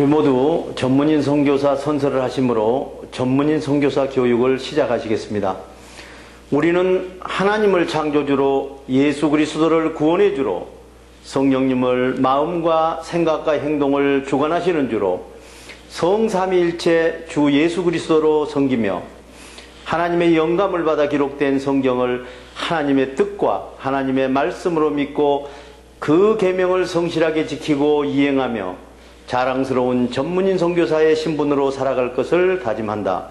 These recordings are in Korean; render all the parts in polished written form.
우리 모두 전문인 선교사 선서를 하심으로 전문인 선교사 교육을 시작하시겠습니다. 우리는 하나님을 창조주로 예수 그리스도를 구원해주로 성령님을 마음과 생각과 행동을 주관하시는 주로 성삼위일체 주 예수 그리스도로 섬기며 하나님의 영감을 받아 기록된 성경을 하나님의 뜻과 하나님의 말씀으로 믿고 그 계명을 성실하게 지키고 이행하며 자랑스러운 전문인 선교사의 신분으로 살아갈 것을 다짐한다.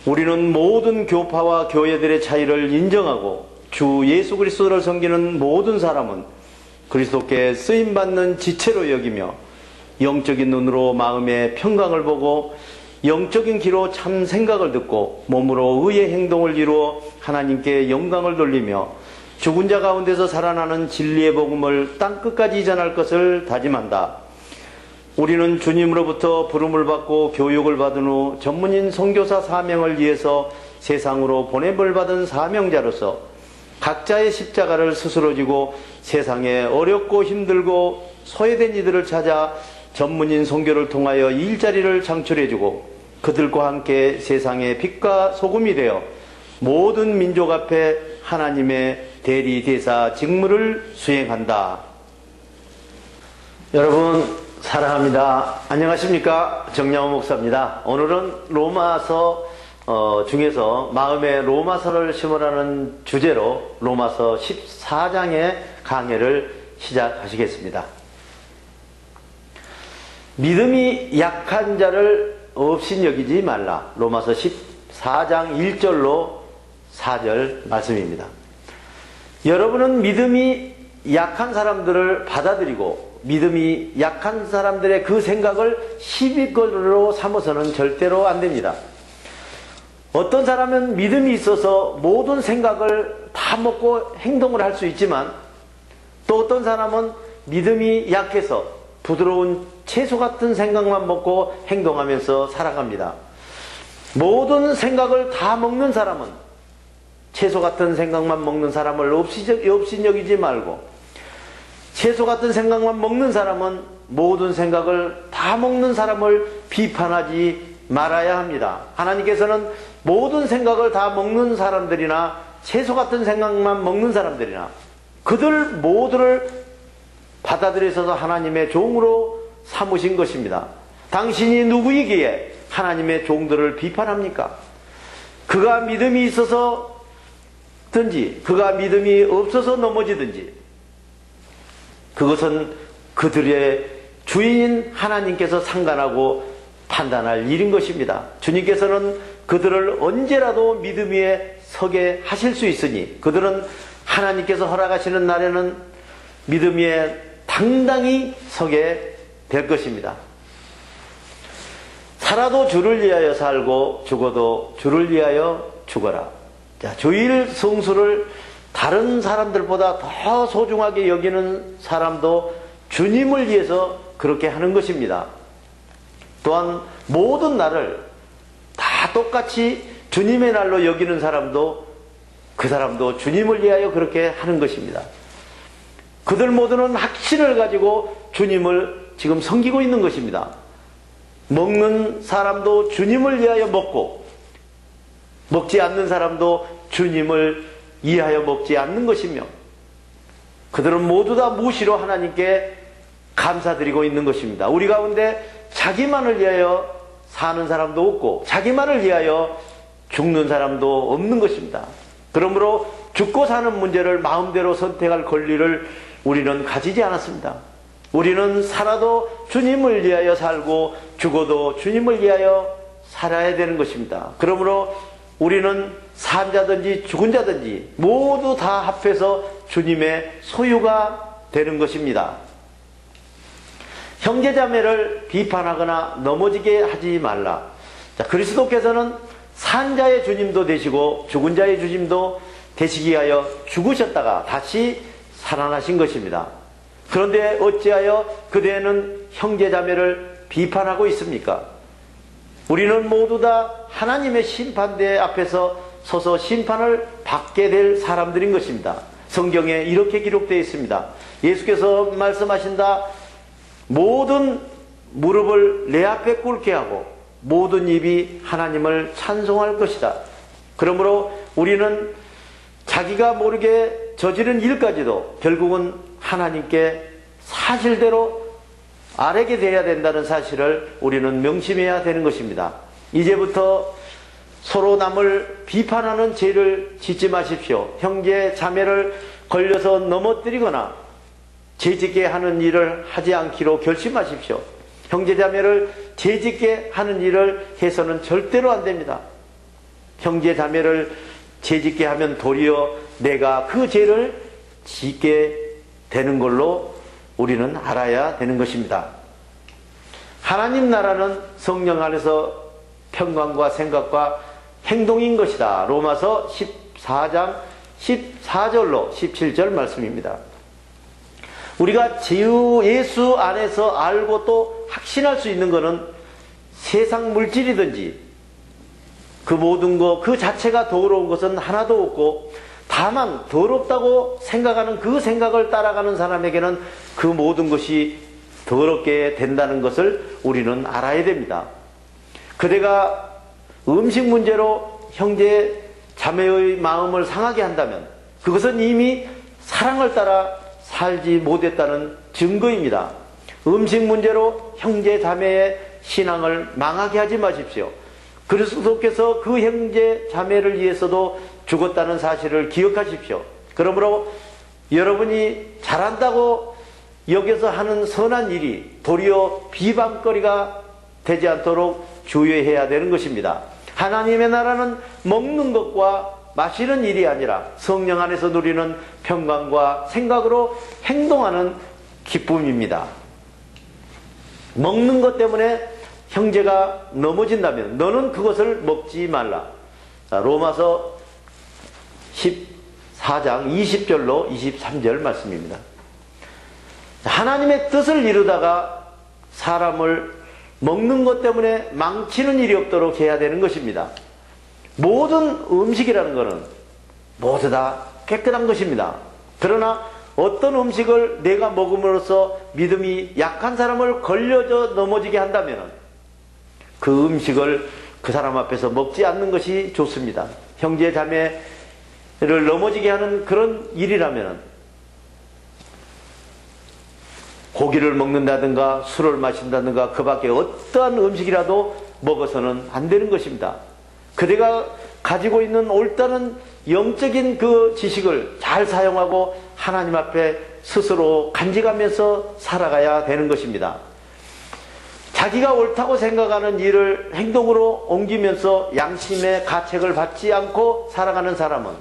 우리는 모든 교파와 교회들의 차이를 인정하고 주 예수 그리스도를 섬기는 모든 사람은 그리스도께 쓰임받는 지체로 여기며 영적인 눈으로 마음의 평강을 보고 영적인 귀로 참 생각을 듣고 몸으로 의의 행동을 이루어 하나님께 영광을 돌리며 죽은 자 가운데서 살아나는 진리의 복음을 땅끝까지 전할 것을 다짐한다. 우리는 주님으로부터 부름을 받고 교육을 받은 후 전문인 선교사 사명을 위해서 세상으로 보냄을 받은 사명자로서 각자의 십자가를 스스로 지고 세상에 어렵고 힘들고 소외된 이들을 찾아 전문인 선교를 통하여 일자리를 창출해주고 그들과 함께 세상의 빛과 소금이 되어 모든 민족 앞에 하나님의 대리대사 직무를 수행한다. 여러분 사랑합니다. 안녕하십니까? 정양호 목사입니다. 오늘은 로마서 중에서 마음의 로마서를 심으라는 주제로 로마서 14장의 강해를 시작하시겠습니다. 믿음이 약한 자를 없인 여기지 말라. 로마서 14장 1절로 4절 말씀입니다. 여러분은 믿음이 약한 사람들을 받아들이고 믿음이 약한 사람들의 그 생각을 시비거리로 삼아서는 절대로 안 됩니다. 어떤 사람은 믿음이 있어서 모든 생각을 다 먹고 행동을 할 수 있지만 또 어떤 사람은 믿음이 약해서 부드러운 채소 같은 생각만 먹고 행동하면서 살아갑니다. 모든 생각을 다 먹는 사람은 채소 같은 생각만 먹는 사람을 업신여기지 말고 채소 같은 생각만 먹는 사람은 모든 생각을 다 먹는 사람을 비판하지 말아야 합니다. 하나님께서는 모든 생각을 다 먹는 사람들이나 채소 같은 생각만 먹는 사람들이나 그들 모두를 받아들여서 하나님의 종으로 삼으신 것입니다. 당신이 누구이기에 하나님의 종들을 비판합니까? 그가 믿음이 있어서든지 그가 믿음이 없어서 넘어지든지 그것은 그들의 주인인 하나님께서 상관하고 판단할 일인 것입니다. 주님께서는 그들을 언제라도 믿음 위에 서게 하실 수 있으니 그들은 하나님께서 허락하시는 날에는 믿음 위에 당당히 서게 될 것입니다. 살아도 주를 위하여 살고 죽어도 주를 위하여 죽어라. 자, 주일 성수를 다른 사람들보다 더 소중하게 여기는 사람도 주님을 위해서 그렇게 하는 것입니다. 또한 모든 날을 다 똑같이 주님의 날로 여기는 사람도 그 사람도 주님을 위하여 그렇게 하는 것입니다. 그들 모두는 확신을 가지고 주님을 지금 섬기고 있는 것입니다. 먹는 사람도 주님을 위하여 먹고 먹지 않는 사람도 주님을 위하여 먹지 않는 것이며 그들은 모두 다 무시로 하나님께 감사드리고 있는 것입니다. 우리 가운데 자기만을 위하여 사는 사람도 없고 자기만을 위하여 죽는 사람도 없는 것입니다. 그러므로 죽고 사는 문제를 마음대로 선택할 권리를 우리는 가지지 않았습니다. 우리는 살아도 주님을 위하여 살고 죽어도 주님을 위하여 살아야 되는 것입니다. 그러므로 우리는 산 자든지 죽은 자든지 모두 다 합해서 주님의 소유가 되는 것입니다. 형제자매를 비판하거나 넘어지게 하지 말라. 자, 그리스도께서는 산 자의 주님도 되시고 죽은 자의 주님도 되시기 위하여 죽으셨다가 다시 살아나신 것입니다. 그런데 어찌하여 그대는 형제자매를 비판하고 있습니까? 우리는 모두 다 하나님의 심판대 앞에서 서서 심판을 받게 될 사람들인 것입니다. 성경에 이렇게 기록되어 있습니다. 예수께서 말씀하신다. 모든 무릎을 내 앞에 꿇게 하고 모든 입이 하나님을 찬송할 것이다. 그러므로 우리는 자기가 모르게 저지른 일까지도 결국은 하나님께 사실대로 아뢰게 돼야 된다는 사실을 우리는 명심해야 되는 것입니다. 이제부터 서로 남을 비판하는 죄를 짓지 마십시오. 형제 자매를 걸려서 넘어뜨리거나 죄짓게 하는 일을 하지 않기로 결심하십시오. 형제 자매를 죄짓게 하는 일을 해서는 절대로 안 됩니다. 형제 자매를 죄짓게 하면 도리어 내가 그 죄를 짓게 되는 걸로 우리는 알아야 되는 것입니다. 하나님 나라는 성령 안에서 평강과 생각과 행동인 것이다. 로마서 14장 14절로 17절 말씀입니다. 우리가 주 예수 안에서 알고 또 확신할 수 있는 것은 세상 물질이든지 그 모든 것 그 자체가 더러운 것은 하나도 없고 다만 더럽다고 생각하는 그 생각을 따라가는 사람에게는 그 모든 것이 더럽게 된다는 것을 우리는 알아야 됩니다. 그대가 음식 문제로 형제 자매의 마음을 상하게 한다면 그것은 이미 사랑을 따라 살지 못했다는 증거입니다. 음식 문제로 형제 자매의 신앙을 망하게 하지 마십시오. 그리스도께서 그 형제 자매를 위해서도 죽었다는 사실을 기억하십시오. 그러므로 여러분이 잘한다고 여기서 하는 선한 일이 도리어 비방거리가 되지 않도록 주의해야 되는 것입니다. 하나님의 나라는 먹는 것과 마시는 일이 아니라 성령 안에서 누리는 평강과 생각으로 행동하는 기쁨입니다. 먹는 것 때문에 형제가 넘어진다면 너는 그것을 먹지 말라. 로마서 14장 20절로 23절 말씀입니다. 하나님의 뜻을 이루다가 사람을 먹는 것 때문에 망치는 일이 없도록 해야 되는 것입니다. 모든 음식이라는 것은 모두 다 깨끗한 것입니다. 그러나 어떤 음식을 내가 먹음으로써 믿음이 약한 사람을 걸려져 넘어지게 한다면 그 음식을 그 사람 앞에서 먹지 않는 것이 좋습니다. 형제 자매를 넘어지게 하는 그런 일이라면 고기를 먹는다든가 술을 마신다든가 그 밖에 어떠한 음식이라도 먹어서는 안 되는 것입니다. 그대가 가지고 있는 옳다는 영적인 그 지식을 잘 사용하고 하나님 앞에 스스로 간직하면서 살아가야 되는 것입니다. 자기가 옳다고 생각하는 일을 행동으로 옮기면서 양심의 가책을 받지 않고 살아가는 사람은,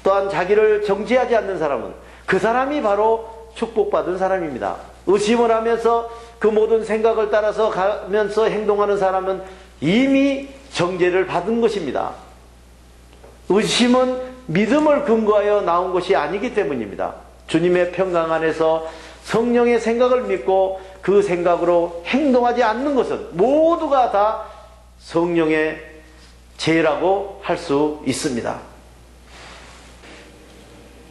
또한 자기를 정죄하지 않는 사람은 그 사람이 바로 축복받은 사람입니다. 의심을 하면서 그 모든 생각을 따라서 가면서 행동하는 사람은 이미 정죄를 받은 것입니다. 의심은 믿음을 근거하여 나온 것이 아니기 때문입니다. 주님의 평강 안에서 성령의 생각을 믿고 그 생각으로 행동하지 않는 것은 모두가 다 성령의 죄라고 할 수 있습니다.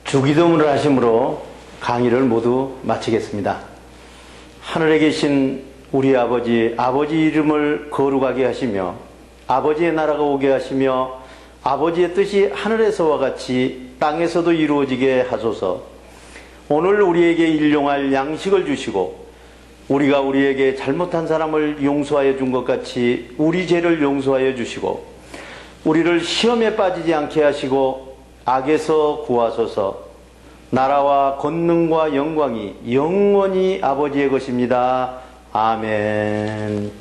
주기도문을 하심으로 강의를 모두 마치겠습니다. 하늘에 계신 우리 아버지 이름을 거룩하게 하시며 아버지의 나라가 오게 하시며 아버지의 뜻이 하늘에서와 같이 땅에서도 이루어지게 하소서. 오늘 우리에게 일용할 양식을 주시고 우리가 우리에게 잘못한 사람을 용서하여 준 것 같이 우리 죄를 용서하여 주시고 우리를 시험에 빠지지 않게 하시고 악에서 구하소서. 나라와 권능과 영광이 영원히 아버지의 것입니다. 아멘.